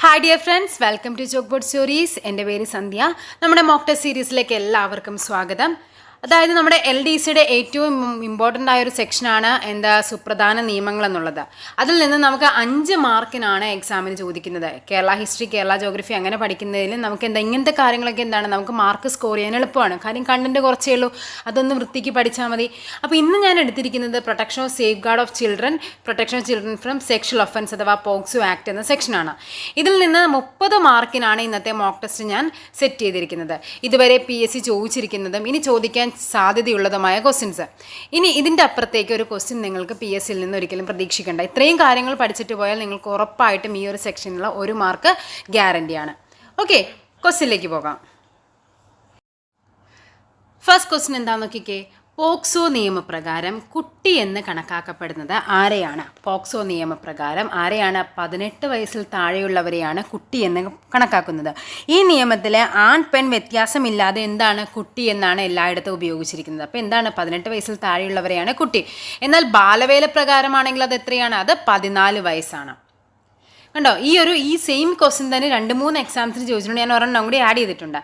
Hi dear friends, welcome to chalk board stories. എൻ്റെ പേര് സന്ധ്യ. നമ്മുടെ മോക്ക് ടെസ്റ്റ് സീരീസിലേക്ക് എല്ലാവർക്കും സ്വാഗതം. അതായത് നമ്മുടെ LDCയുടെ ഏറ്റവും ഇമ്പോർട്ടൻ്റ് ആയൊരു സെക്ഷനാണ് സുപ്രധാന നിയമങ്ങൾ എന്നുള്ളത്. അതിൽ നിന്ന് നമുക്ക് 5 മാർക്കിനാണ് എക്സാമിന് ചോദിക്കുന്നത്. കേരള ഹിസ്റ്ററി, കേരള ജോഗ്രഫി അങ്ങനെ പഠിക്കുന്നതിൽ നമുക്ക് ഇങ്ങനത്തെ കാര്യങ്ങളൊക്കെ നമുക്ക് മാർക്ക് സ്കോർ ചെയ്യാൻ എളുപ്പമാണ്. കാര്യം കണ്ടന്റ് കുറച്ചേ ഉള്ളൂ, അതൊന്ന് വൃത്തിക്ക് പഠിച്ചാൽ മതി. അപ്പോൾ ഇന്ന് ഞാൻ എടുത്തിരിക്കുന്നത് protection of safe guard of children, protection of children from sexual offence അഥവാ പോക്സോ ആക്ട് എന്ന സെക്ഷനാണ്. ഇതിൽ നിന്ന് 30 മാർക്കിനാണ് ഇന്നത്തെ മോക്ക് ടെസ്റ്റ് ഞാൻ സെറ്റ് ചെയ്തിരിക്കുന്നത്. ഇതുവരെ PSC ചോദിച്ചിരിക്കുന്നതും ഇനി ചോദിക്കാൻ സാധ്യതയുള്ളതുമായ ക്വസ്റ്റ്യൻസ്. ഇനി ഇതിൻ്റെ അപ്പുറത്തേക്ക് ഒരു ക്വസ്റ്റ്യൻ നിങ്ങൾക്ക് PSCയിൽ നിന്ന് ഒരിക്കലും പ്രതീക്ഷിക്കേണ്ട. ഇത്രയും കാര്യങ്ങൾ പഠിച്ചിട്ട് പോയാൽ നിങ്ങൾക്ക് ഉറപ്പായിട്ടും ഈ ഒരു സെക്ഷനിലുള്ള 1 മാർക്ക് ഗ്യാരണ്ടിയാണ്. ഓക്കെ, ക്വസ്റ്റ്യനിലേക്ക് പോകാം. ഫസ്റ്റ് ക്വസ്റ്റ്യൻ എന്താണെന്ന് നോക്കിക്കേ. പോക്സോ നിയമപ്രകാരം കുട്ടി എന്ന് കണക്കാക്കപ്പെടുന്നത് ആരെയാണ്? പോക്സോ നിയമപ്രകാരം ആരെയാണ്? 18 വയസ്സിൽ താഴെയുള്ളവരെയാണ് കുട്ടി എന്ന് കണക്കാക്കുന്നത്. ഈ നിയമത്തിൽ ആൺ പെൺ വ്യത്യാസമില്ലാതെ കുട്ടി എന്നാണ് എല്ലായിടത്തും ഉപയോഗിച്ചിരിക്കുന്നത്. അപ്പോൾ 18 വയസ്സിൽ താഴെയുള്ളവരെയാണ് കുട്ടി. എന്നാൽ ബാലവേല പ്രകാരമാണെങ്കിൽ അത് എത്രയാണ്? അത് 14 വയസ്സാണ്. കണ്ടോ, ഈ സെയിം ക്വസ്റ്റ്യൻ തന്നെ 2-3 എക്സാംസിന് ചോദിച്ചിട്ടുണ്ട്. ഞാൻ ഒരെണ്ണം കൂടി ആഡ് ചെയ്തിട്ടുണ്ട്.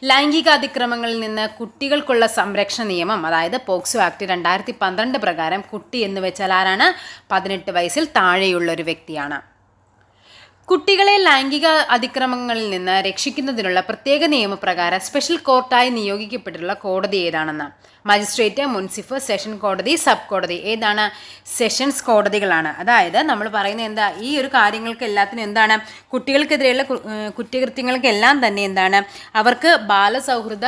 ലൈംഗിക അതിക്രമങ്ങളിൽ നിന്ന് കുട്ടികൾക്കുള്ള സംരക്ഷണ നിയമം, അതായത് പോക്സോ ആക്ട് 2012 പ്രകാരം കുട്ടി എന്ന് വെച്ചാൽ ആരാണ്? 18 വയസ്സിൽ താഴെയുള്ള ഒരു വ്യക്തിയാണ്. കുട്ടികളെ ലൈംഗിക അതിക്രമങ്ങളിൽ നിന്ന് രക്ഷിക്കുന്നതിനുള്ള പ്രത്യേക നിയമപ്രകാരം സ്പെഷ്യൽ കോർട്ടായി നിയോഗിക്കപ്പെട്ടിട്ടുള്ള കോടതി ഏതാണെന്ന്? മജിസ്ട്രേറ്റ്, മുൻസിഫ്, സെഷൻ കോടതി, സബ് കോടതി. ഏതാണ്? സെഷൻസ് കോടതികളാണ്. അതായത് നമ്മൾ പറയുന്നത് ഈ ഒരു കാര്യങ്ങൾക്ക് എല്ലാത്തിനും കുട്ടികൾക്കെതിരെയുള്ള കുറ്റകൃത്യങ്ങൾക്കെല്ലാം തന്നെ അവർക്ക് ബാലസൗഹൃദ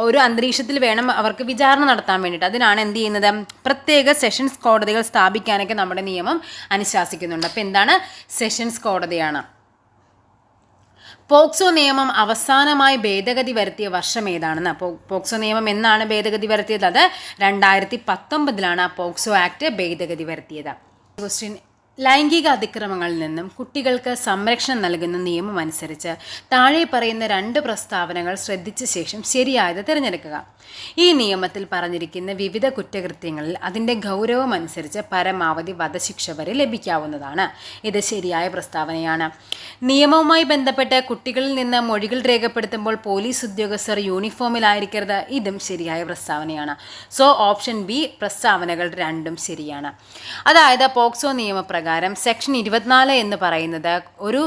ഒരു അന്തരീക്ഷത്തിൽ വേണം അവർക്ക് വിചാരണ നടത്താൻ വേണ്ടിയിട്ട്. അതിനാണ് ചെയ്യുന്നത്? പ്രത്യേക സെഷൻസ് കോടതികൾ സ്ഥാപിക്കാനൊക്കെ നമ്മുടെ നിയമം അനുശാസിക്കുന്നുണ്ട്. അപ്പോൾ സെഷൻസ് കോടതിയാണ്. പോക്സോ നിയമം അവസാനമായി ഭേദഗതി വരുത്തിയ വർഷം ഏതാണെന്ന്? പോക്സോ നിയമം എന്നാണ് ഭേദഗതി വരുത്തിയത്? അത് 2019 പോക്സോ ആക്ട് ഭേദഗതി വരുത്തിയത്. ക്വസ്റ്റ്യൻ: ലൈംഗിക അതിക്രമങ്ങളിൽ നിന്നും കുട്ടികൾക്ക് സംരക്ഷണം നൽകുന്ന നിയമം അനുസരിച്ച് താഴെ പറയുന്ന 2 പ്രസ്താവനകൾ ശ്രദ്ധിച്ച ശേഷം ശരിയായത് തിരഞ്ഞെടുക്കുക. ഈ നിയമത്തിൽ പറഞ്ഞിരിക്കുന്ന വിവിധ കുറ്റകൃത്യങ്ങളിൽ അതിൻ്റെ ഗൗരവം അനുസരിച്ച് പരമാവധി വധശിക്ഷ വരെ ലഭിക്കാവുന്നതാണ്. ഇത് ശരിയായ പ്രസ്താവനയാണ്. നിയമവുമായി ബന്ധപ്പെട്ട് കുട്ടികളിൽ നിന്ന് മൊഴികൾ രേഖപ്പെടുത്തുമ്പോൾ പോലീസ് ഉദ്യോഗസ്ഥർ യൂണിഫോമിലായിരിക്കരുത്. ഇതും ശരിയായ പ്രസ്താവനയാണ്. സോ ഓപ്ഷൻ ബി, പ്രസ്താവനകൾ 2ഉം ശരിയാണ്. അതായത് പോക്സോ നിയമപ്രകാരം സെക്ഷൻ 24 എന്ന് പറയുന്നത് ഒരു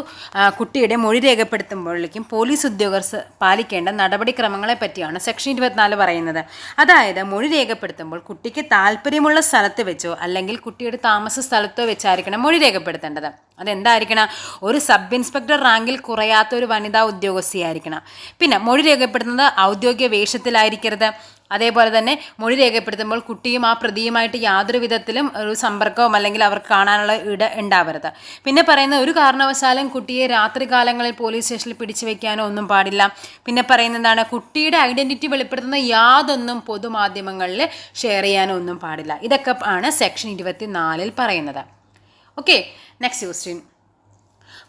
കുട്ടിയുടെ മൊഴി രേഖപ്പെടുത്തുമ്പോഴേക്കും പോലീസ് ഉദ്യോഗസ്ഥർ പാലിക്കേണ്ട നടപടിക്രമങ്ങളെ പറ്റിയാണ് സെക്ഷൻ 24 പറയുന്നത്. അതായത് മൊഴി രേഖപ്പെടുത്തുമ്പോൾ കുട്ടിക്ക് താല്പര്യമുള്ള സ്ഥലത്ത് വെച്ചോ അല്ലെങ്കിൽ കുട്ടിയുടെ താമസ സ്ഥലത്തോ വെച്ചായിരിക്കണം മൊഴി രേഖപ്പെടുത്തേണ്ടത്. അതെന്തായിരിക്കണം? ഒരു സബ് ഇൻസ്പെക്ടർ റാങ്കിൽ കുറയാത്ത ഒരു വനിതാ ഉദ്യോഗസ്ഥയായിരിക്കണം. പിന്നെ മൊഴി രേഖപ്പെടുത്തുന്നത് ഔദ്യോഗിക വേഷത്തിലായിരിക്കരുത്. അതേപോലെ തന്നെ മൊഴി രേഖപ്പെടുത്തുമ്പോൾ കുട്ടിയും ആ പ്രതിയുമായിട്ട് യാതൊരു വിധത്തിലും ഒരു സമ്പർക്കവും അല്ലെങ്കിൽ അവർക്ക് കാണാനുള്ള ഉണ്ടാവരുത്. പിന്നെ പറയുന്ന ഒരു കാരണവശാലും കുട്ടിയെ രാത്രികാലങ്ങളിൽ പോലീസ് സ്റ്റേഷനിൽ പിടിച്ചു വയ്ക്കാനോ ഒന്നും പാടില്ല. പിന്നെ പറയുന്നതാണ് കുട്ടിയുടെ ഐഡൻറ്റിറ്റി വെളിപ്പെടുത്തുന്ന യാതൊന്നും പൊതുമാധ്യമങ്ങളിൽ ഷെയർ ചെയ്യാനോ ഒന്നും പാടില്ല. ഇതൊക്കെ ആണ് സെക്ഷൻ 24 പറയുന്നത്. Okay, next question.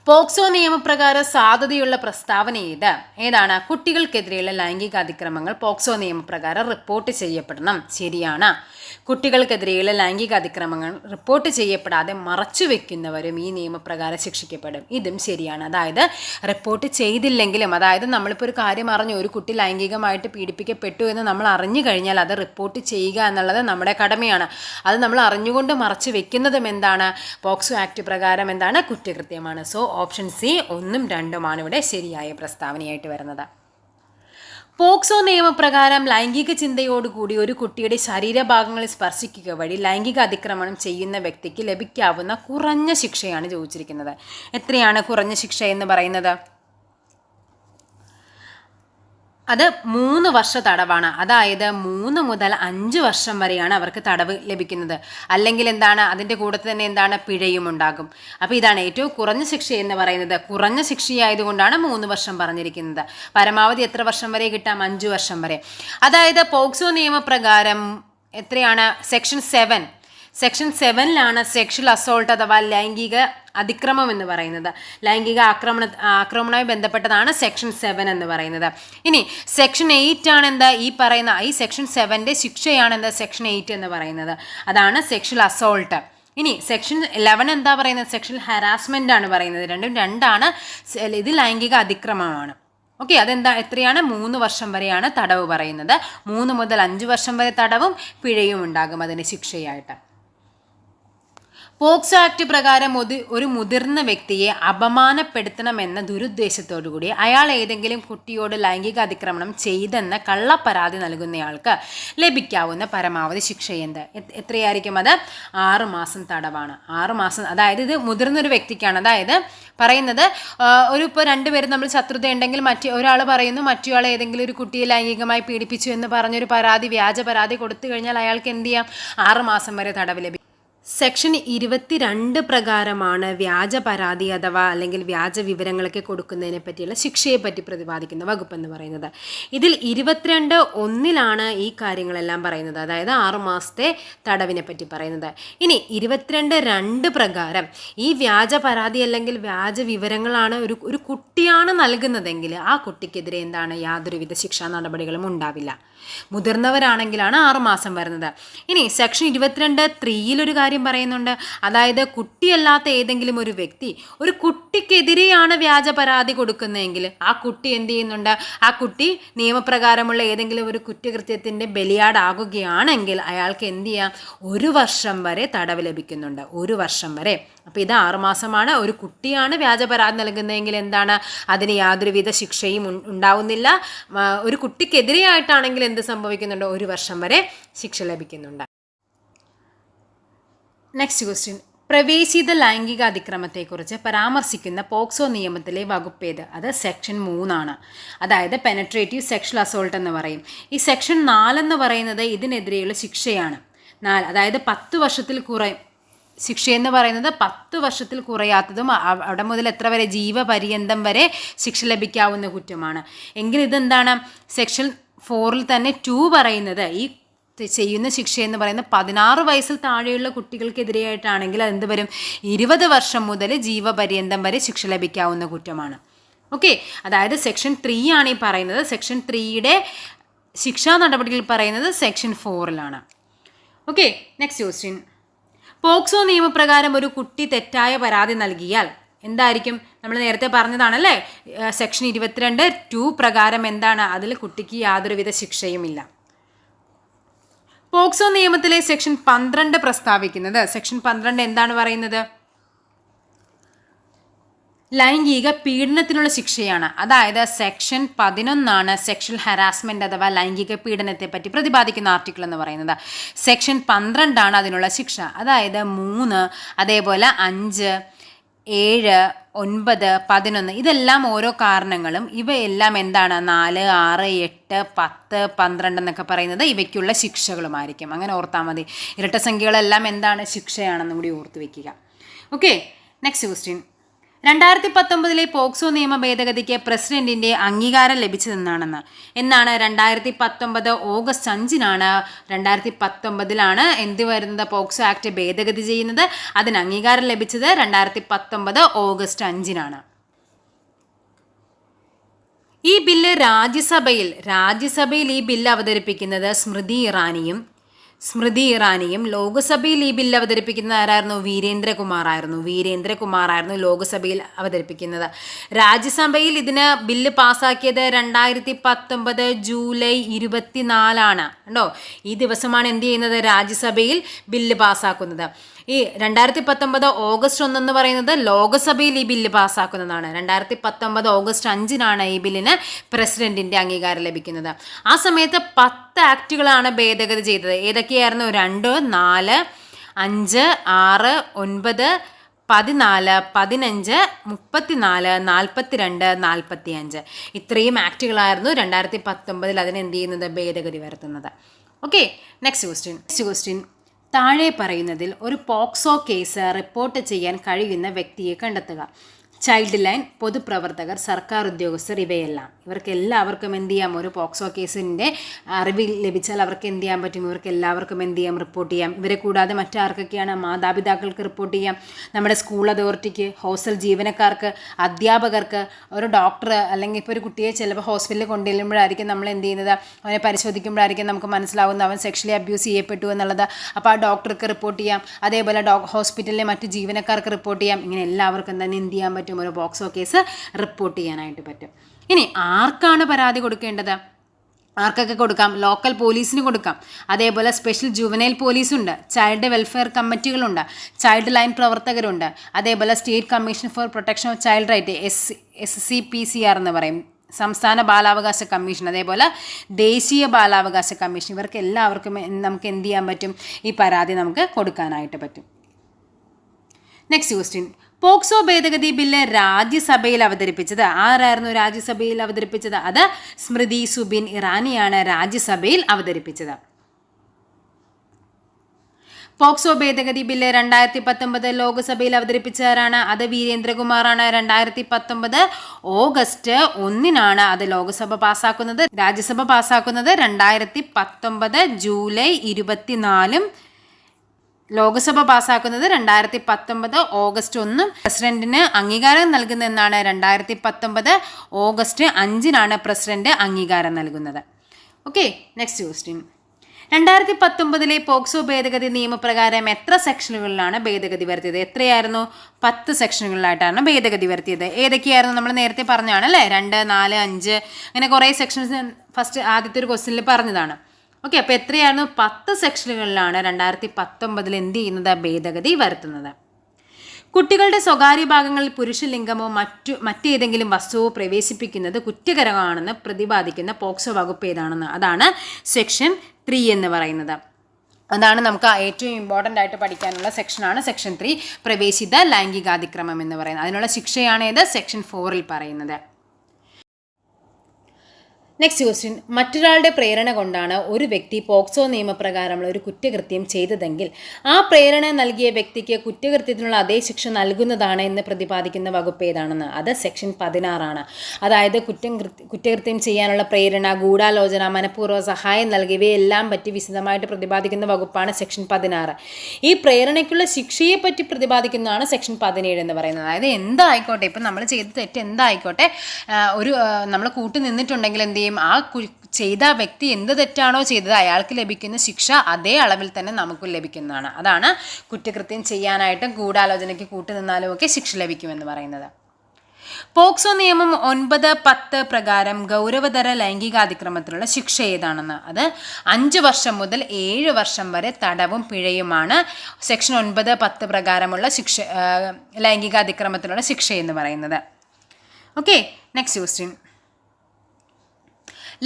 പോക്സോ നിയമപ്രകാരം സാധ്യതയുള്ള പ്രസ്താവന ഏതാണ്? കുട്ടികൾക്കെതിരെയുള്ള ലൈംഗിക അതിക്രമങ്ങൾ പോക്സോ നിയമപ്രകാരം റിപ്പോർട്ട് ചെയ്യപ്പെടണം. ശരിയാണ്. കുട്ടികൾക്കെതിരെയുള്ള ലൈംഗിക അതിക്രമങ്ങൾ റിപ്പോർട്ട് ചെയ്യപ്പെടാതെ മറച്ചു വെക്കുന്നവരും ഈ നിയമപ്രകാരം ശിക്ഷിക്കപ്പെടും. ഇതും ശരിയാണ്. അതായത് റിപ്പോർട്ട് ചെയ്തില്ലെങ്കിലും, അതായത് നമ്മളിപ്പോൾ ഒരു കാര്യം അറിഞ്ഞു, ഒരു കുട്ടി ലൈംഗികമായിട്ട് പീഡിപ്പിക്കപ്പെട്ടു എന്ന് നമ്മൾ അറിഞ്ഞു കഴിഞ്ഞാൽ അത് റിപ്പോർട്ട് ചെയ്യുക എന്നുള്ളത് നമ്മുടെ കടമയാണ്. അത് നമ്മൾ അറിഞ്ഞുകൊണ്ട് മറച്ചു വെക്കുന്നതും പോക്സോ ആക്ട് പ്രകാരം കുറ്റകൃത്യമാണ്. സോ ഓപ്ഷൻ സി 1ഉം 2ഉമാണ് ഇവിടെ ശരിയായ പ്രസ്താവനയായിട്ട് വരുന്നത്. പോക്സോ നിയമപ്രകാരം ലൈംഗിക ചിന്തയോടുകൂടി ഒരു കുട്ടിയുടെ ശരീരഭാഗങ്ങളിൽ സ്പർശിക്കുക വഴി ലൈംഗിക അതിക്രമണം ചെയ്യുന്ന വ്യക്തിക്ക് ലഭിക്കാവുന്ന കുറഞ്ഞ ശിക്ഷയാണ് ചോദിച്ചിരിക്കുന്നത്. എത്രയാണ് കുറഞ്ഞ ശിക്ഷ എന്ന് പറയുന്നത്? അത് 3 വർഷ തടവാണ്. അതായത് 3 മുതൽ 5 വർഷം വരെയാണ് അവർക്ക് തടവ് ലഭിക്കുന്നത്. അല്ലെങ്കിൽ അതിൻ്റെ കൂടെ തന്നെ പിഴയും ഉണ്ടാകും. അപ്പോൾ ഇതാണ് ഏറ്റവും കുറഞ്ഞ ശിക്ഷ എന്ന് പറയുന്നത്. കുറഞ്ഞ ശിക്ഷയായതുകൊണ്ടാണ് 3 വർഷം പറഞ്ഞിരിക്കുന്നത്. പരമാവധി എത്ര വർഷം വരെ കിട്ടാം? 5 വർഷം വരെ. അതായത് പോക്സോ നിയമപ്രകാരം എത്രയാണ്? സെക്ഷൻ 7 സെക്ഷൽ അസോൾട്ട് അഥവാ ലൈംഗിക അതിക്രമം എന്ന് പറയുന്നത്. ലൈംഗിക ആക്രമണവുമായി ബന്ധപ്പെട്ടതാണ് സെക്ഷൻ 7 എന്ന് പറയുന്നത്. ഇനി സെക്ഷൻ 8 ആണ് ഈ സെക്ഷൻ 7ന്റെ ശിക്ഷയാണ് സെക്ഷൻ 8 എന്ന് പറയുന്നത്. അതാണ് സെക്ഷൽ അസോൾട്ട്. ഇനി സെക്ഷൻ 11 എന്താ പറയുന്നത്? സെക്ഷൽ ഹരാസ്മെൻ്റ് ആണ് പറയുന്നത്. രണ്ടും രണ്ടാണ്. ഇത് ലൈംഗിക അതിക്രമമാണ്. ഓക്കെ, അതെന്താ, എത്രയാണ്? 3 വർഷം വരെയാണ് തടവ് പറയുന്നത്. 3 മുതൽ 5 വർഷം വരെ തടവും പിഴയും ഉണ്ടാകും അതിന് ശിക്ഷയായിട്ട്. പോക്സോ ആക്ട് പ്രകാരം ഒരു മുതിർന്ന വ്യക്തിയെ അപമാനപ്പെടുത്തണമെന്ന ദുരുദ്ദേശത്തോടുകൂടി അയാൾ ഏതെങ്കിലും കുട്ടിയോട് ലൈംഗിക അതിക്രമണം ചെയ്തെന്ന കള്ളപ്പരാതി നൽകുന്നയാൾക്ക് ലഭിക്കാവുന്ന പരമാവധി ശിക്ഷ എത്രയായിരിക്കും? അത് 6 മാസം തടവാണ്. 6 മാസം, അതായത് ഇത് മുതിർന്നൊരു വ്യക്തിക്കാണ്. അതായത് പറയുന്നത് ഇപ്പോൾ 2 പേരും നമ്മൾ ശത്രുത ഉണ്ടെങ്കിൽ ഒരാൾ പറയുന്നു മറ്റൊരാൾ ഏതെങ്കിലും ഒരു കുട്ടിയെ ലൈംഗികമായി പീഡിപ്പിച്ചു എന്ന് പറഞ്ഞൊരു വ്യാജ പരാതി കൊടുത്തു കഴിഞ്ഞാൽ അയാൾക്ക് എന്ത് ചെയ്യാം? 6 മാസം വരെ തടവ് ലഭിക്കും. സെക്ഷൻ 22 പ്രകാരമാണ് വ്യാജ പരാതി അഥവാ അല്ലെങ്കിൽ വ്യാജ വിവരങ്ങളൊക്കെ കൊടുക്കുന്നതിനെ പറ്റിയുള്ള ശിക്ഷയെ പറ്റി പ്രതിപാദിക്കുന്ന വകുപ്പ് എന്ന് പറയുന്നത്. ഇതിൽ 22(1) ഈ കാര്യങ്ങളെല്ലാം പറയുന്നത്, അതായത് 6 മാസത്തെ തടവിനെ പറ്റി പറയുന്നത്. ഇനി 22(2) പ്രകാരം ഈ വ്യാജ പരാതി അല്ലെങ്കിൽ വ്യാജ വിവരങ്ങളാണ് ഒരു കുട്ടിയാണ് നൽകുന്നതെങ്കിൽ ആ കുട്ടിക്കെതിരെ എന്താണ്? യാതൊരുവിധ ശിക്ഷാ നടപടികളും ഉണ്ടാവില്ല. മുതിർന്നവരാണെങ്കിലാണ് 6 മാസം വരുന്നത്. ഇനി സെക്ഷൻ 22(3) ഒരു കാര്യം പറയുന്നുണ്ട്. അതായത് കുട്ടിയല്ലാത്ത ഏതെങ്കിലും ഒരു വ്യക്തി ഒരു കുട്ടിക്കെതിരെയാണ് വ്യാജ പരാതി കൊടുക്കുന്നതെങ്കിൽ ആ കുട്ടി എന്ത് ചെയ്യുന്നുണ്ട്? ആ കുട്ടി നിയമപ്രകാരമുള്ള ഏതെങ്കിലും ഒരു കുറ്റകൃത്യത്തിൻ്റെ ബലിയാടാകുകയാണെങ്കിൽ അയാൾക്ക് എന്ത് ചെയ്യാം? 1 വർഷം വരെ തടവ് ലഭിക്കുന്നുണ്ട്. 1 വർഷം വരെ. അപ്പോൾ ഇത് 6 മാസമാണ്. ഒരു കുട്ടിയാണ് വ്യാജ പരാതി നൽകുന്നതെങ്കിൽ എന്താണ്? അതിന് യാതൊരുവിധ ശിക്ഷയും ഉണ്ടാവുന്നില്ല. ഒരു കുട്ടിക്കെതിരെയായിട്ടാണെങ്കിൽ എന്ത് സംഭവിക്കുന്നുണ്ട്? 1 വർഷം വരെ ശിക്ഷ ലഭിക്കുന്നുണ്ട്. Next question. പ്രവേശിത ലൈംഗിക അതിക്രമത്തെക്കുറിച്ച് പരാമർശിക്കുന്ന പോക്സോ നിയമത്തിലെ വകുപ്പേത്? അത് സെക്ഷൻ 3 അതായത് പെനട്രേറ്റീവ് സെക്ഷൽ അസോൾട്ട് എന്ന് പറയും. ഈ സെക്ഷൻ 4 എന്ന് പറയുന്നത് ഇതിനെതിരെയുള്ള ശിക്ഷയാണ്. 4 അതായത് 10 വർഷത്തിൽ ശിക്ഷയെന്ന് പറയുന്നത് 10 വർഷത്തിൽ കുറയാത്തതും അവിടെ മുതൽ എത്ര വരെ? ജീവപര്യന്തം വരെ ശിക്ഷ ലഭിക്കാവുന്ന കുറ്റമാണ്. എങ്കിൽ ഇതെന്താണ്? സെക്ഷൻ 4 തന്നെ 2 പറയുന്നത് ഈ ചെയ്യുന്ന ശിക്ഷ എന്ന് പറയുന്നത് 16 വയസ്സിൽ താഴെയുള്ള കുട്ടികൾക്കെതിരെയായിട്ടാണെങ്കിൽ അതെന്ത് വരും? 20 വർഷം മുതൽ ജീവപര്യന്തം വരെ ശിക്ഷ ലഭിക്കാവുന്ന കുറ്റമാണ്. ഓക്കെ, അതായത് സെക്ഷൻ 3 ആണ് ഈ പറയുന്നത്. സെക്ഷൻ 3യുടെ ശിക്ഷാ നടപടികൾ പറയുന്നത് section 4 okay, next question. POCSO നിയമപ്രകാരം ഒരു കുട്ടി തെറ്റായ പരാതി നൽകിയാൽ എന്തായിരിക്കും? നമ്മൾ നേരത്തെ പറഞ്ഞതാണല്ലേ, സെക്ഷൻ 22(2) പ്രകാരം എന്താണ്? അതിൽ കുട്ടിക്ക് യാതൊരുവിധ ശിക്ഷയുമില്ല. പോക്സോ നിയമത്തിലെ സെക്ഷൻ 12 പ്രസ്താവിക്കുന്നത്, സെക്ഷൻ 12 എന്താണ് പറയുന്നത്? ലൈംഗിക പീഡനത്തിനുള്ള ശിക്ഷയാണ്. അതായത് സെക്ഷൻ 11 സെക്ഷൽ ഹരാസ്മെന്റ് അഥവാ ലൈംഗിക പീഡനത്തെ പറ്റി പ്രതിപാദിക്കുന്ന ആർട്ടിക്കിൾ എന്ന് പറയുന്നത്. സെക്ഷൻ 12 അതിനുള്ള ശിക്ഷ. അതായത് 3, അതേപോലെ 5, 7, 9, 11 ഇതെല്ലാം ഓരോ കാരണങ്ങളും. ഇവയെല്ലാം എന്താണ്? 4, 6, 8, 10, 12 എന്നൊക്കെ പറയുന്നത് ഇവയ്ക്കുള്ള ശിക്ഷകളുമായിരിക്കും. അങ്ങനെ ഓർത്താൽ മതി. ഇരട്ട സംഖ്യകളെല്ലാം എന്താണ്? ശിക്ഷയാണെന്നും കൂടി ഓർത്ത് വയ്ക്കുക. Okay, next question. 2019 പോക്സോ നിയമ ഭേദഗതിക്ക് പ്രസിഡന്റിന്റെ അംഗീകാരം ലഭിച്ചതെന്നാണ്. 2019 ഓഗസ്റ്റ് 5 2019 എന്ത് വരുന്നത്? പോക്സോ ആക്ട് ഭേദഗതി ചെയ്യുന്നത്. അതിന് അംഗീകാരം ലഭിച്ചത് 2019 ഓഗസ്റ്റ് 5 ഈ ബില്ല് രാജ്യസഭയിൽ ഈ ബില്ല് അവതരിപ്പിക്കുന്നത് സ്മൃതി ഇറാനിയും ലോക്സഭയിൽ ഈ ബില്ല് അവതരിപ്പിക്കുന്നത് ആരായിരുന്നു? വീരേന്ദ്രകുമാറായിരുന്നു ലോക്സഭയിൽ അവതരിപ്പിക്കുന്നത്. രാജ്യസഭയിൽ ഇതിന് ബില്ല് പാസ്സാക്കിയത് 2019 ജൂലൈ 24 കണ്ടോ? ഈ ദിവസമാണ് എന്ത് ചെയ്യുന്നത്? രാജ്യസഭയിൽ ബില്ല് പാസ്സാക്കുന്നത്. ഈ 2019 ഓഗസ്റ്റ് 1 എന്ന് പറയുന്നത് ലോക്സഭയിൽ ഈ ബില്ല് പാസ്സാക്കുന്നതാണ്. 2019 ഓഗസ്റ്റ് 5 ഈ ബില്ലിന് പ്രസിഡന്റിന്റെ അംഗീകാരം ലഭിക്കുന്നത്. ആ സമയത്ത് 10 ആക്ടുകളാണ് ഭേദഗതി ചെയ്തത്. ഏതൊക്കെയായിരുന്നു? 2, 4, 5, 6, 9, 14, 15, 34, 42, 45 ഇത്രയും ആക്ടുകളായിരുന്നു 2019 അതിനെന്ത് ചെയ്യുന്നത്? ഭേദഗതി വരുത്തുന്നത്. Okay, next question. താഴെ പറയുന്നതിൽ ഒരു പോക്സോ കേസ് റിപ്പോർട്ട് ചെയ്യാൻ കഴിയുന്ന വ്യക്തിയെ കണ്ടെത്തുക. ചൈൽഡ് ലൈൻ, പൊതുപ്രവർത്തകർ, സർക്കാർ ഉദ്യോഗസ്ഥർ ഇവയെല്ലാം ഇവർക്ക് എല്ലാവർക്കും എന്ത് ചെയ്യാം, ഒരു പോക്സോ കേസിൻ്റെ അറിവ് ലഭിച്ചാൽ അവർക്ക് എന്ത് ചെയ്യാൻ പറ്റും, ഇവർക്ക് എല്ലാവർക്കും എന്ത് ചെയ്യാം, റിപ്പോർട്ട് ചെയ്യാം. ഇവരെ കൂടാതെ മറ്റാർക്കൊക്കെയാണ്, മാതാപിതാക്കൾക്ക് റിപ്പോർട്ട് ചെയ്യാം, നമ്മുടെ സ്കൂൾ അതോറിറ്റിക്ക്, ഹോസ്റ്റൽ ജീവനക്കാർക്ക്, അധ്യാപകർക്ക്, ഒരു ഡോക്ടർ, അല്ലെങ്കിൽ ഇപ്പോൾ ഒരു കുട്ടിയെ ചിലപ്പോൾ ഹോസ്പിറ്റലിൽ കൊണ്ടുവരുമ്പോഴായിരിക്കും നമ്മൾ എന്ത് ചെയ്യുന്നത്, അവനെ പരിശോധിക്കുമ്പോഴായിരിക്കും നമുക്ക് മനസ്സിലാവുന്നത് അവൻ സെക്ഷലി അബ്യൂസ് ചെയ്യപ്പെട്ടു എന്നുള്ളത്. അപ്പോൾ ആ ഡോക്ടർക്ക് റിപ്പോർട്ട് ചെയ്യാം, അതേപോലെ ഹോസ്പിറ്റലിലെ മറ്റ് ജീവനക്കാർക്ക് റിപ്പോർട്ട് ചെയ്യാം. ഇങ്ങനെ എല്ലാവർക്കും തന്നെ എന്ത് ചെയ്യാൻ പറ്റും, ഒരു പോക്സോ കേസ് റിപ്പോർട്ട് ചെയ്യാനായിട്ട് പറ്റും. ഇനി ആർക്കാണ് പരാതി കൊടുക്കേണ്ടത്? ആർക്കൊക്കെ കൊടുക്കാം? ലോക്കൽ പോലീസിന് കൊടുക്കാം, അതേപോലെ സ്പെഷ്യൽ ജുവനൈൽ പോലീസുണ്ട്, ചൈൽഡ് വെൽഫെയർ കമ്മിറ്റികളുണ്ട്, ചൈൽഡ് ലൈൻ പ്രവർത്തകരുണ്ട്, അതേപോലെ state commission for protection of child right SCPCR എന്ന് പറയും, സംസ്ഥാന ബാലാവകാശ കമ്മീഷൻ, അതേപോലെ ദേശീയ ബാലാവകാശ കമ്മീഷൻ. ഇവർക്ക് എല്ലാവർക്കും നമുക്ക് എന്ത് ചെയ്യാൻ പറ്റും, ഈ പരാതി നമുക്ക് കൊടുക്കാനായിട്ട് പറ്റും. നെക്സ്റ്റ് ക്വസ്റ്റ്യൻ, പോക്സോ ഭേദഗതി ബില്ല് രാജ്യസഭയിൽ അവതരിപ്പിച്ചത് ആരായിരുന്നു? രാജ്യസഭയിൽ അവതരിപ്പിച്ചത് അത് സ്മൃതി സുബിൻ ഇറാനിയാണ് രാജ്യസഭയിൽ അവതരിപ്പിച്ചത്. പോക്സോ ഭേദഗതി ബില്ല് 2019 ലോക്സഭയിൽ അവതരിപ്പിച്ചവരാണ്, അത് വീരേന്ദ്രകുമാറാണ്. 2019 ഓഗസ്റ്റ് 1 അത് ലോക്സഭ പാസ്സാക്കുന്നത്. രാജ്യസഭ പാസ്സാക്കുന്നത് 2019 ജൂലൈ 24. ലോക്സഭ പാസ്സാക്കുന്നത് 2019 ഓഗസ്റ്റ് 1. പ്രസിഡന്റിന് അംഗീകാരം നൽകുന്നതെന്നാണ് 2019 ഓഗസ്റ്റ് 5 പ്രസിഡന്റ് അംഗീകാരം നൽകുന്നത്. ഓക്കെ, നെക്സ്റ്റ് ക്വസ്റ്റ്യൻ, 2019 പോക്സോ ഭേദഗതി നിയമപ്രകാരം എത്ര സെക്ഷനുകളിലാണ് ഭേദഗതി വരുത്തിയത്? എത്രയായിരുന്നു? 10 സെക്ഷനുകളിലായിട്ടാണ് ഭേദഗതി വരുത്തിയത്. ഏതൊക്കെയായിരുന്നു? നമ്മൾ നേരത്തെ പറഞ്ഞതാണ് അല്ലേ, 2, 4, 5 അങ്ങനെ കുറേ സെക്ഷൻസ് ഫസ്റ്റ് ആദ്യത്തെ ഒരു ക്വസ്റ്റ്യനിൽ പറഞ്ഞതാണ്. ഓക്കെ, അപ്പോൾ എത്രയായിരുന്നു? 10 സെക്ഷനുകളിലാണ് 2019 എന്ത് ചെയ്യുന്നത്, ഭേദഗതി വരുത്തുന്നത്. കുട്ടികളുടെ സ്വകാര്യ ഭാഗങ്ങളിൽ പുരുഷലിംഗമോ മറ്റേതെങ്കിലും വസ്തുവോ പ്രവേശിപ്പിക്കുന്നത് കുറ്റകരമാണെന്ന് പ്രതിപാദിക്കുന്ന പോക്സോ വകുപ്പ് ഏതാണെന്ന്, അതാണ് സെക്ഷൻ 3 എന്ന് പറയുന്നത്. അതാണ് നമുക്ക് ഏറ്റവും ഇമ്പോർട്ടൻ്റ് ആയിട്ട് പഠിക്കാനുള്ള സെക്ഷനാണ് സെക്ഷൻ 3, പ്രവേശിത ലൈംഗികാതിക്രമം എന്ന് പറയുന്നത്. അതിനുള്ള ശിക്ഷയാണ് ഏത്, സെക്ഷൻ 4 പറയുന്നത്. നെക്സ്റ്റ് ക്വസ്റ്റ്യൻ, മറ്റൊരാളുടെ പ്രേരണ കൊണ്ടാണ് ഒരു വ്യക്തി പോക്സോ നിയമപ്രകാരമുള്ള ഒരു കുറ്റകൃത്യം ചെയ്തതെങ്കിൽ ആ പ്രേരണ നൽകിയ വ്യക്തിക്ക് കുറ്റകൃത്യത്തിനുള്ള അതേ ശിക്ഷ നൽകുന്നതാണ് എന്ന് പ്രതിപാദിക്കുന്ന വകുപ്പ് ഏതാണെന്ന്, അത് സെക്ഷൻ 16. അതായത് കുറ്റകൃത്യം ചെയ്യാനുള്ള പ്രേരണ, ഗൂഢാലോചന, മനഃപൂർവ്വ സഹായം നൽകിയവയെല്ലാം പറ്റി വിശദമായിട്ട് പ്രതിപാദിക്കുന്ന വകുപ്പാണ് സെക്ഷൻ 16. ഈ പ്രേരണയ്ക്കുള്ള ശിക്ഷയെ പറ്റി പ്രതിപാദിക്കുന്നതാണ് സെക്ഷൻ 17 എന്ന് പറയുന്നത്. അതായത് എന്തായിക്കോട്ടെ, ഇപ്പം നമ്മൾ ചെയ്ത തെറ്റ് എന്തായിക്കോട്ടെ, ഒരു നമ്മൾ കൂട്ടു നിന്നിട്ടുണ്ടെങ്കിൽ എന്ത് ചെയ്യും, ആ ചെയ്ത വ്യക്തി എന്ത് തെറ്റാണോ ചെയ്തത് അയാൾക്ക് ലഭിക്കുന്ന ശിക്ഷ അതേ അളവിൽ തന്നെ നമുക്കും ലഭിക്കുന്നതാണ്. അതാണ് കുറ്റകൃത്യം ചെയ്യാനായിട്ടും ഗൂഢാലോചനയ്ക്ക് കൂട്ടുനിന്നാലും ഒക്കെ ശിക്ഷ ലഭിക്കുമെന്ന് പറയുന്നത്. പോക്സോ നിയമം 9-10 പ്രകാരം ഗൗരവതര ലൈംഗികാതിക്രമത്തിനുള്ള ശിക്ഷ ഏതാണെന്ന്, അത് 5 വർഷം മുതൽ 7 വർഷം വരെ തടവും പിഴയുമാണ് സെക്ഷൻ 9-10 പ്രകാരമുള്ള ശിക്ഷ, ലൈംഗികാതിക്രമത്തിനുള്ള ശിക്ഷ എന്ന് പറയുന്നത്. ഓക്കെ, നെക്സ്റ്റ് ക്വസ്റ്റ്യൻ,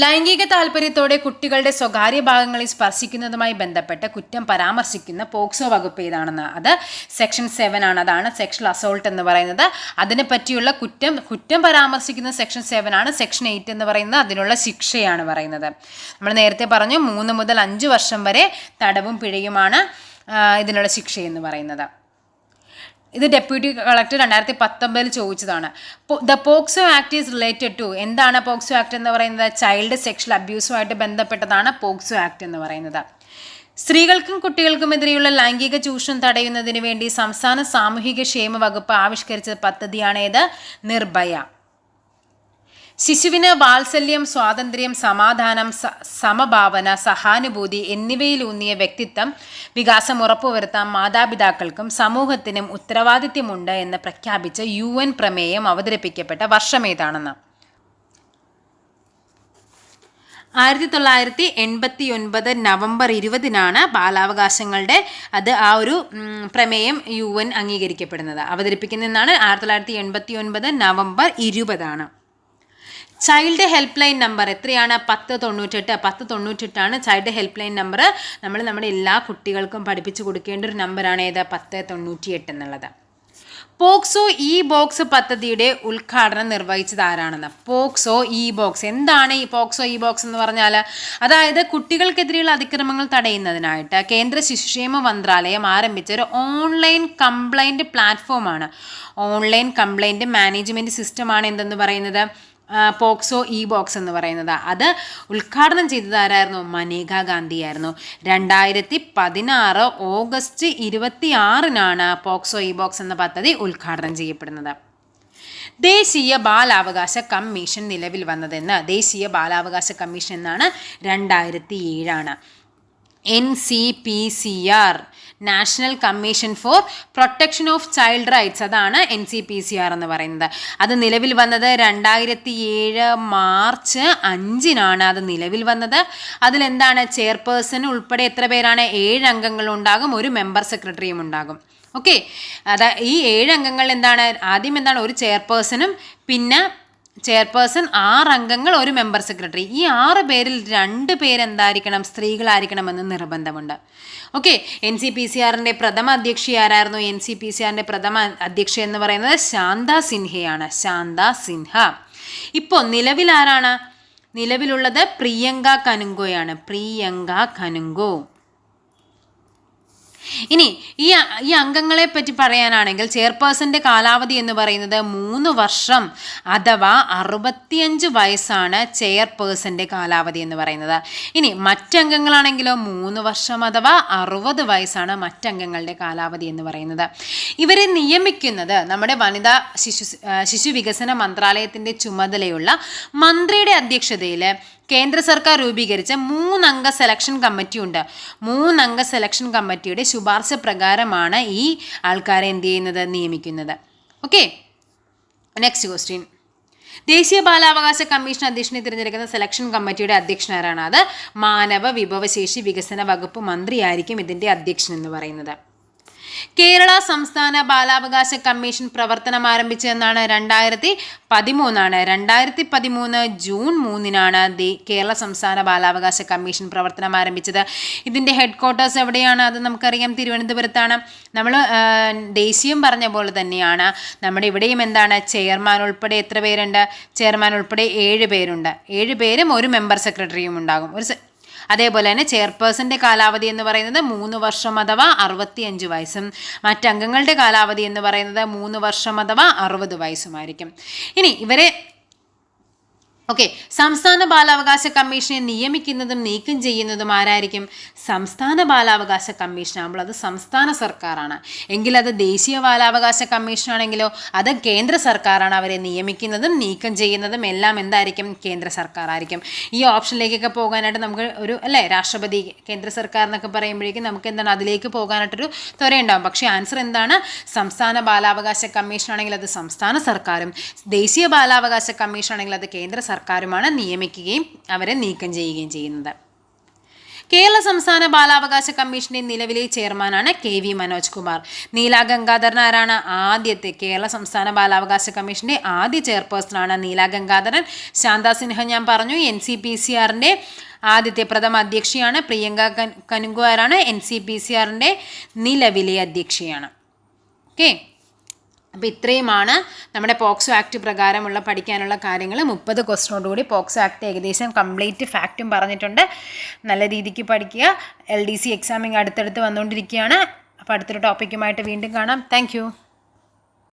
ലൈംഗിക താല്പര്യത്തോടെ കുട്ടികളുടെ സ്വകാര്യ ഭാഗങ്ങളിൽ സ്പർശിക്കുന്നതുമായി ബന്ധപ്പെട്ട കുറ്റം പരാമർശിക്കുന്ന പോക്സോ വകുപ്പ് ഏതാണെന്ന്, അത് സെക്ഷൻ 7 അതാണ് സെക്ഷൽ അസോൾട്ട് എന്ന് പറയുന്നത്. അതിനെ പറ്റിയുള്ള കുറ്റം പരാമർശിക്കുന്ന സെക്ഷൻ 7 സെക്ഷൻ 8 എന്ന് പറയുന്നത് അതിനുള്ള ശിക്ഷയാണ് പറയുന്നത്. നമ്മൾ നേരത്തെ പറഞ്ഞു 3 മുതൽ 5 വർഷം വരെ തടവും പിഴയുമാണ് ഇതിനുള്ള ശിക്ഷ എന്ന് പറയുന്നത്. ഇത് ഡെപ്യൂട്ടി കളക്ടർ 2019 ചോദിച്ചതാണ്. The POCSO act is related to, എന്താണ് പോക്സോ ആക്ട് എന്ന് പറയുന്നത്? ചൈൽഡ് സെക്ഷൽ അബ്യൂസുമായിട്ട് ബന്ധപ്പെട്ടതാണ് പോക്സോ ആക്ട് എന്ന് പറയുന്നത്. സ്ത്രീകൾക്കും കുട്ടികൾക്കുമെതിരെയുള്ള ലൈംഗിക ചൂഷണം തടയുന്നതിന് വേണ്ടി സംസ്ഥാന സാമൂഹിക ക്ഷേമ വകുപ്പ് ആവിഷ്കരിച്ച പദ്ധതിയാണേത്, നിർഭയ. ശിശുവിന് വാത്സല്യം, സ്വാതന്ത്ര്യം, സമാധാനം, സമഭാവന, സഹാനുഭൂതി എന്നിവയിലൂന്നിയ വ്യക്തിത്വം വികാസം ഉറപ്പുവരുത്താൻ മാതാപിതാക്കൾക്കും സമൂഹത്തിനും ഉത്തരവാദിത്വമുണ്ട് എന്ന് പ്രഖ്യാപിച്ച UN പ്രമേയം അവതരിപ്പിക്കപ്പെട്ട വർഷമേതാണെന്ന്. 1989 നവംബർ 20 ബാലാവകാശങ്ങളുടെ ആ ഒരു പ്രമേയം UN അംഗീകരിക്കപ്പെടുന്നത്. അവതരിപ്പിക്കുന്നതെന്നാണ് 1989 November 20. Child help line number എത്രയാണ്? 1098. 1098 ചൈൽഡ് ഹെൽപ്പ് ലൈൻ നമ്പർ. നമ്മൾ നമ്മുടെ എല്ലാ കുട്ടികൾക്കും പഠിപ്പിച്ചു കൊടുക്കേണ്ട ഒരു നമ്പറാണ് ഏത്? 1098 എന്നുള്ളത്. പോക്സോ ഇ ബോക്സ് പദ്ധതിയുടെ ഉദ്ഘാടനം നിർവഹിച്ചത് ആരാണെന്ന്. പോക്സോ ഇ ബോക്സ് എന്താണ് ഈ പോക്സോ ഇ ബോക്സ് എന്ന് പറഞ്ഞാൽ, അതായത് കുട്ടികൾക്കെതിരെയുള്ള അതിക്രമങ്ങൾ തടയുന്നതിനായിട്ട് കേന്ദ്ര ശിശുക്ഷേമ മന്ത്രാലയം ആരംഭിച്ച ഒരു ഓൺലൈൻ കംപ്ലൈൻറ്റ് പ്ലാറ്റ്ഫോമാണ്. ഓൺലൈൻ കംപ്ലൈൻറ്റ് മാനേജ്മെൻറ്റ് സിസ്റ്റമാണ് എന്തെന്ന് പറയുന്നത്, പോക്സോ ഇ ബോക്സ് എന്ന് പറയുന്നത്. അത് ഉദ്ഘാടനം ചെയ്തത് ആരായിരുന്നു? മനേകാ ഗാന്ധി ആയിരുന്നു. 2016 ഓഗസ്റ്റ് 26 പോക്സോ ഇ ബോക്സ് എന്ന പദ്ധതി ഉദ്ഘാടനം ചെയ്യപ്പെടുന്നത്. ദേശീയ ബാലാവകാശ കമ്മീഷൻ നിലവിൽ വന്നതെന്ന്, ദേശീയ ബാലാവകാശ കമ്മീഷൻ എന്നാണ് 2007. NCPCR, national commission for protection of child rights, അതാണ് NCPCR എന്ന് പറയുന്നത്. അത് നിലവിൽ വന്നത് 2007 മാർച്ച് 5 അത് നിലവിൽ വന്നത്. അതിലെന്താണ്, ചെയർപേഴ്സൺ ഉൾപ്പെടെ എത്ര പേരാണ്? 7 അംഗങ്ങളുണ്ടാകും, ഒരു മെമ്പർ സെക്രട്ടറിയും ഉണ്ടാകും. ഓക്കെ, ഈ 7 അംഗങ്ങൾ എന്താണ്? ആദ്യം എന്താണ്, ഒരു ചെയർപേഴ്സണും പിന്നെ ചെയർപേഴ്സൺ, 6 അംഗങ്ങൾ, ഒരു മെമ്പർ സെക്രട്ടറി. ഈ 6 പേരിൽ 2 പേരെന്തായിരിക്കണം? സ്ത്രീകളായിരിക്കണമെന്ന് നിർബന്ധമുണ്ട്. ഓക്കെ, NCPCRൻ്റെ പ്രഥമ അധ്യക്ഷ ആരായിരുന്നു? NCPCRൻ്റെ പ്രഥമ അധ്യക്ഷ എന്ന് പറയുന്നത് ശാന്ത സിൻഹയാണ്. ശാന്ത സിൻഹ. ഇപ്പോൾ നിലവിൽ ആരാണ്? നിലവിലുള്ളത് പ്രിയങ്ക കനുങ്കോയാണ്. പ്രിയങ്ക കനുങ്കോ. ഇനി ഈ അംഗങ്ങളെ പറ്റി പറയാനാണെങ്കിൽ ചെയർപേഴ്സന്റെ കാലാവധി എന്ന് പറയുന്നത് 3 വർഷം അഥവാ 65 വയസ്സാണ് ചെയർപേഴ്സന്റെ കാലാവധി എന്ന് പറയുന്നത്. ഇനി മറ്റംഗങ്ങളാണെങ്കിലോ 3 വർഷം അഥവാ 60 വയസ്സാണ് മറ്റംഗങ്ങളുടെ കാലാവധി എന്ന് പറയുന്നത്. ഇവരെ നിയമിക്കുന്നത് നമ്മുടെ വനിതാ ശിശു വികസന മന്ത്രാലയത്തിന്റെ ചുമതലയുള്ള മന്ത്രിയുടെ അധ്യക്ഷതയിൽ കേന്ദ്ര സർക്കാർ രൂപീകരിച്ച 3 അംഗ സെലക്ഷൻ കമ്മിറ്റി ഉണ്ട്. 3 അംഗ സെലക്ഷൻ കമ്മിറ്റിയുടെ ശുപാർശ പ്രകാരമാണ് ഈ ആൾക്കാരെ എന്ത് ചെയ്യുന്നത്? നിയമിക്കുന്നത്. Okay, next question. ദേശീയ ബാലാവകാശ കമ്മീഷൻ അധ്യക്ഷനെ തിരഞ്ഞെടുക്കുന്ന സെലക്ഷൻ കമ്മിറ്റിയുടെ അധ്യക്ഷൻ ആരാണ്? അത് മാനവ വിഭവശേഷി വികസന വകുപ്പ് മന്ത്രിയായിരിക്കും ഇതിൻ്റെ അധ്യക്ഷൻ എന്ന് പറയുന്നത്. കേരള സംസ്ഥാന ബാലാവകാശ കമ്മീഷൻ പ്രവർത്തനം ആരംഭിച്ചതെന്നാണ് 2013. 2013 ജൂൺ 3 കേരള സംസ്ഥാന ബാലാവകാശ കമ്മീഷൻ പ്രവർത്തനം ആരംഭിച്ചത്. ഇതിൻ്റെ ഹെഡ് ക്വാർട്ടേഴ്സ് എവിടെയാണ്? അത് നമുക്കറിയാം, തിരുവനന്തപുരത്താണ്. നമ്മൾ ദേശീയം പറഞ്ഞ പോലെ തന്നെയാണ് നമ്മുടെ ഇവിടെയും എന്താണ്, ചെയർമാൻ ഉൾപ്പെടെ എത്ര പേരുണ്ട്? ചെയർമാൻ ഉൾപ്പെടെ 7 പേരുണ്ട്. 7 പേരും ഒരു മെമ്പർ സെക്രട്ടറിയും ഉണ്ടാകും. അതേപോലെ തന്നെ ചെയർപേഴ്സന്റെ കാലാവധി എന്ന് പറയുന്നത് 3 വർഷം അഥവാ 65 വയസ്സും മറ്റംഗങ്ങളുടെ കാലാവധി എന്ന് പറയുന്നത് 3 വർഷം അഥവാ 60 വയസ്സുമായിരിക്കും. ഇനി ഇവരെ സംസ്ഥാന ബാലാവകാശ കമ്മീഷനെ നിയമിക്കുന്നതും നീക്കം ചെയ്യുന്നതും ആരായിരിക്കും? സംസ്ഥാന ബാലാവകാശ കമ്മീഷൻ ആകുമ്പോൾ അത് സംസ്ഥാന സർക്കാരാണ്. എങ്കിൽ അത് ദേശീയ ബാലാവകാശ കമ്മീഷൻ ആണെങ്കിലോ അത് കേന്ദ്ര സർക്കാരാണ്. അവരെ നിയമിക്കുന്നതും നീക്കം ചെയ്യുന്നതും എല്ലാം എന്തായിരിക്കും? കേന്ദ്ര സർക്കാർ ആയിരിക്കും. ഈ ഓപ്ഷനിലേക്കൊക്കെ പോകാനായിട്ട് നമുക്ക് ഒരു രാഷ്ട്രപതി, കേന്ദ്ര സർക്കാർ എന്നൊക്കെ പറയുമ്പോഴേക്കും നമുക്ക് എന്താണ് അതിലേക്ക് പോകാനായിട്ടൊരു ത്വരയുണ്ടാകും. പക്ഷേ ആൻസർ എന്താണ്? സംസ്ഥാന ബാലാവകാശ കമ്മീഷൻ ആണെങ്കിൽ അത് സംസ്ഥാന സർക്കാരും, ദേശീയ ബാലാവകാശ കമ്മീഷൻ ആണെങ്കിൽ അത് കേന്ദ്ര സർക്കാരുമാണ് നിയമിക്കുകയും അവരെ നീക്കം ചെയ്യുകയും ചെയ്യുന്നത്. കേരള സംസ്ഥാന ബാലാവകാശ കമ്മീഷന്റെ നിലവിലെ ചെയർമാനാണ് KV മനോജ് കുമാർ. നീല ഗംഗാധരൻ ആരാണ്? ആദ്യത്തെ കേരള സംസ്ഥാന ബാലാവകാശ കമ്മീഷന്റെ ആദ്യ ചെയർപേഴ്സണാണ് നീല ഗംഗാധരൻ. ശാന്ത സിൻഹ ഞാൻ പറഞ്ഞു, NCPCRന്റെ ആദ്യത്തെ പ്രഥമ അധ്യക്ഷയാണ്. പ്രിയങ്ക കനുങ്കോ ആരാണ്? NCPCRന്റെ നിലവിലെ അധ്യക്ഷയാണ്. ഓക്കെ, അപ്പോൾ ഇത്രയുമാണ് നമ്മുടെ പോക്സോ ആക്ട് പ്രകാരമുള്ള പഠിക്കാനുള്ള കാര്യങ്ങൾ. 30 ക്വസ്റ്റ്യനോടുകൂടി പോക്സോ ആക്ട് ഏകദേശം കംപ്ലീറ്റ് ഫാക്റ്റും പറഞ്ഞിട്ടുണ്ട്. നല്ല രീതിക്ക് പഠിക്കുക. LDC എക്സാമിങ് അടുത്തടുത്ത് വന്നുകൊണ്ടിരിക്കുകയാണ്. അപ്പോൾ അടുത്തൊരു ടോപ്പിക്കുമായിട്ട് വീണ്ടും കാണാം. താങ്ക്